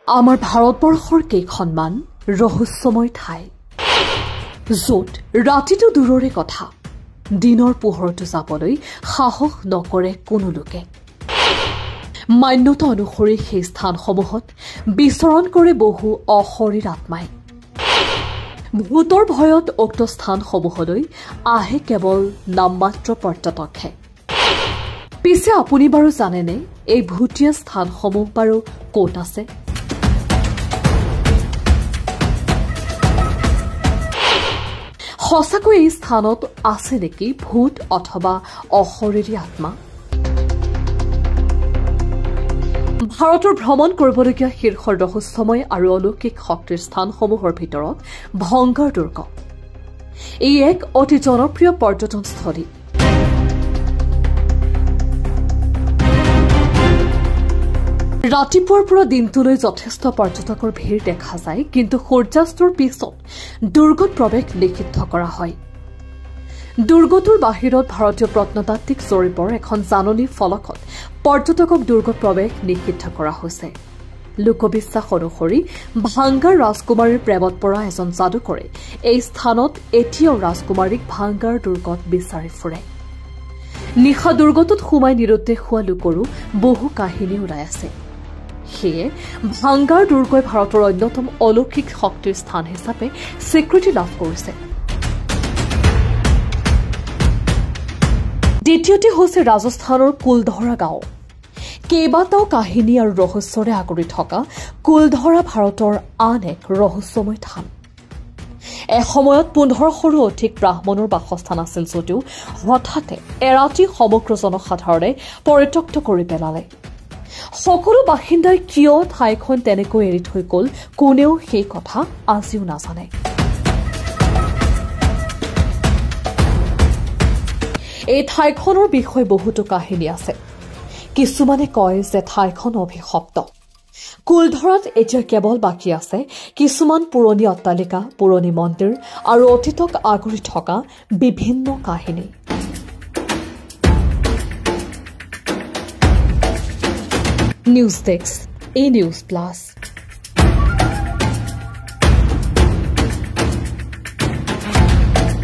আমাৰ ভাৰতবৰ্ষৰ কেইখনমান ৰহস্যময় ঠাই য'ত ৰাতিটো দূৰৰে কথা দিনৰ পোহৰটো যাবলৈ সাহস নকৰে কোনো লোকে মান্যতা অনুসৰি সেই স্থানসমূহত বিচৰণ কৰে বহু অশৰীৰ আত্মাই ভূতৰ ভয়ত উক্ত স্থানসমূহলৈ আহে কেৱল নামমাত্ৰ পৰ্যটকহে পিছে আপুনি বাৰু জানেনে এই ভূতীয় স্থানসমূহ বাৰু ক'ত আছে সঁচাকৈ এই স্থানত আছে নেকি ভূত অথবা অশৰীৰী আত্মা ভাৰতৰ ভ্ৰমণ কৰিবলগীয়া শীৰ্ষ ৰহস্যময় আৰু অলৌকিক শক্তিৰ স্থানসমূহৰ ভিতৰত ভংগাৰ দুৰ্গ ই এক অতি জনপ্ৰিয় পৰ্যটনস্থলী ৰাতিপুৱাৰ পৰা দিনটোলৈ যথেষ্ট পৰ্যটকৰ ভিৰ দেখা যায় কিন্তু সূৰ্যাস্তৰ পিছত দুৰ্গত প্ৰৱেশ নিষিদ্ধ কৰা হয় দুৰ্গটোৰ বাহিৰত ভাৰতীয় প্ৰত্নতাত্ত্বিক জৰীপৰ এখন জাননী ফলকত পৰ্যটকক দুৰ্গত প্ৰৱেশ নিষিদ্ধ কৰা হৈছে লোকবিশ্বাস অনুসৰি ভাংগাৰ ৰাজকুমাৰীৰ প্ৰেমত পৰা এজন যাদুকৰে এই স্থানত এতিয়াও ৰাজকুমাৰীক ভাংগাৰ দুৰ্গত বিচাৰি ফুৰে নিশা দুৰ্গটোত সোমাই নিৰুদ্দেশ হোৱা লোকৰো বহু কাহিনী ওলাই আছে সেয়ে ভাংগাৰ দুৰ্গই ভাৰতৰ অন্যতম অলৌকিক শক্তিৰ স্থান হিচাপে স্বীকৃতি লাভ কৰিছে দ্বিতীয়টি হৈছে ৰাজস্থানৰ কুলধৰা গাঁও কেইবাটাও কাহিনী আৰু ৰহস্যৰে আগুৰি থকা কুলধৰা ভাৰতৰ আন এক ৰহস্যময় থান এসময়ত 1500ৰো অধিক ব্ৰাহ্মণৰ বাসস্থান আছিল যদিও হঠাতে এৰাতি সমগ্ৰ জনসাধাৰণে পৰিত্যক্ত কৰি পেলালে সকলো বাসিন্দাই কিয় ঠাইখন তেনেকৈ এৰি থৈ গ'ল কোনেও সেই কথা আজিও নাজানে এই ঠাইখনৰ বিষয়ে বহুতো কাহিনী আছে কিছুমানে কয় যে ঠাইখন অভিশপ্ত কুলধৰাত এতিয়া কেৱল বাকী আছে কিছুমান পুৰণি অট্টালিকা পুৰণি মন্দিৰ আৰু অতীতক আগুৰি থকা বিভিন্ন কাহিনী নিউজ ডেস্ক এ নিউজ প্লাছ